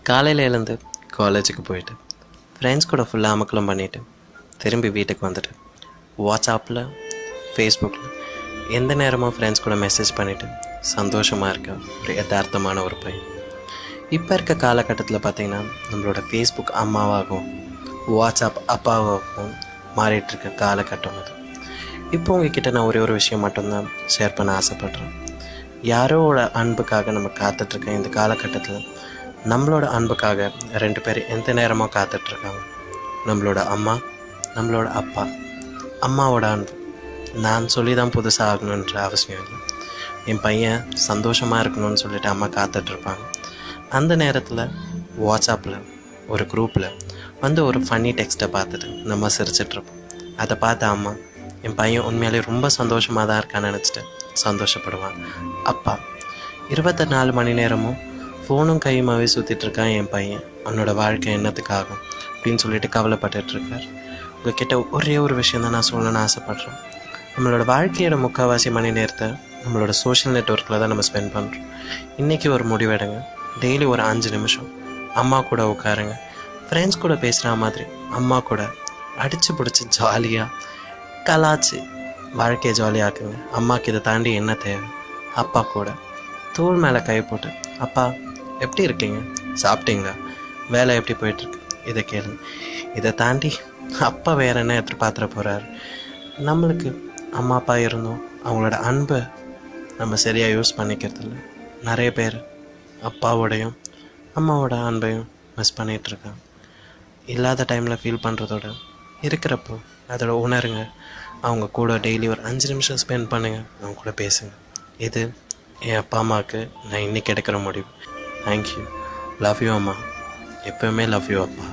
காலையில் எழுந்து காலேஜுக்கு போயிட்டு ஃப்ரெண்ட்ஸ் கூட ஃபுல்லாக அமக்கலம் பண்ணிவிட்டு திரும்பி வீட்டுக்கு வந்துட்டு வாட்ஸ்அப்பில் ஃபேஸ்புக்கில் எந்த நேரமும் ஃப்ரெண்ட்ஸ் கூட மெசேஜ் பண்ணிவிட்டு சந்தோஷமாக இருக்க ஒரு யதார்த்தமான ஒரு பையன். இப்போ இருக்க காலகட்டத்தில் பார்த்திங்கன்னா நம்மளோட ஃபேஸ்புக் அம்மாவாகவும் வாட்ஸ்அப் அப்பாவாகவும் மாறிட்டுருக்க காலகட்டம் அது. இப்போ உங்ககிட்ட நான் ஒரே ஒரு விஷயம் மட்டும்தான் ஷேர் பண்ண ஆசைப்பட்றேன். யாரோட அன்புக்காக நம்ம காத்துட்ருக்க இந்த காலகட்டத்தில் நம்மளோட அன்புக்காக 2 பேர் எந்த நேரமாக காத்துட்ருக்காங்க. நம்மளோட அம்மா, நம்மளோட அப்பா. அம்மாவோட அன்பு நான் சொல்லி தான் புதுசாக ஆகணுன்ற அவசியம் இல்லை. என் பையன் சந்தோஷமாக இருக்கணும்னு சொல்லிட்டு அம்மா காத்துட்ருப்பாங்க. அந்த நேரத்தில் வாட்ஸ்அப்பில் ஒரு குரூப்பில் வந்து ஒரு ஃபன்னி டெக்ஸ்ட்டை பார்த்துட்டு நம்ம சிரிச்சிட்ருப்போம். அதை பார்த்த அம்மா என் பையன் உண்மையிலே ரொம்ப சந்தோஷமாக தான் இருக்கான்னு நினச்சிட்டு சந்தோஷப்படுவாங்க. அப்பா 24 மணி நேரமும் ஃபோனும் கையுமாகவே சுற்றிட்டுருக்கான் என் பையன், அவனோட வாழ்க்கை என்னத்துக்காகும் அப்படின்னு சொல்லிட்டு கவலைப்பட்டுட்ருக்கார். உங்ககிட்ட ஒரே ஒரு விஷயம் தான் நான் சொல்லணும்னு ஆசைப்பட்றேன். நம்மளோட வாழ்க்கையோட முக்கால்வாசி மணி நேரத்தை நம்மளோட சோஷியல் நெட்வொர்க்கில் தான் நம்ம ஸ்பெண்ட் பண்ணுறோம். இன்றைக்கி ஒரு முடிவெடுங்க. டெய்லி ஒரு 5 நிமிஷம் அம்மா கூட உட்காருங்க. ஃப்ரெண்ட்ஸ் கூட பேசுகிற மாதிரி அம்மா கூட அடித்து பிடிச்சி ஜாலியாக கலாச்சு வாழ்க்கையை ஜாலியாக்குங்க. அம்மாவுக்கு இதை தாண்டி என்ன தேவை? அப்பா கூட தோள் மேலே கை போட்டு, அப்பா எப்படி இருக்கீங்க, சாப்பிட்டீங்களா, வேலை எப்படி போயிட்டுருக்கு, இதை கேளுங்க. இதை தாண்டி அப்பா வேறு என்ன எதிர்பார்த்துட போகிறாரு? நம்மளுக்கு அம்மா அப்பா இருந்தோம், அவங்களோட அன்பை நம்ம சரியாக யூஸ் பண்ணிக்கிறதில்ல. நிறைய பேர் அப்பாவோடையும் அம்மாவோட அன்பையும் மிஸ் பண்ணிகிட்ருக்காங்க. இல்லாத டைமில் ஃபீல் பண்ணுறதோட இருக்கிறப்போ அதோட உணருங்க. அவங்க கூட டெய்லி ஒரு 5 நிமிஷம் ஸ்பெண்ட் பண்ணுங்கள், அவங்க கூட பேசுங்க. இது என் அப்பா அம்மாவுக்கு நான் இன்றைக்கி எடுக்கிற முடிவு. தேங்க்யூ. லவ் யூ அம்மா. எப்போவுமே லவ் யூ அப்பா.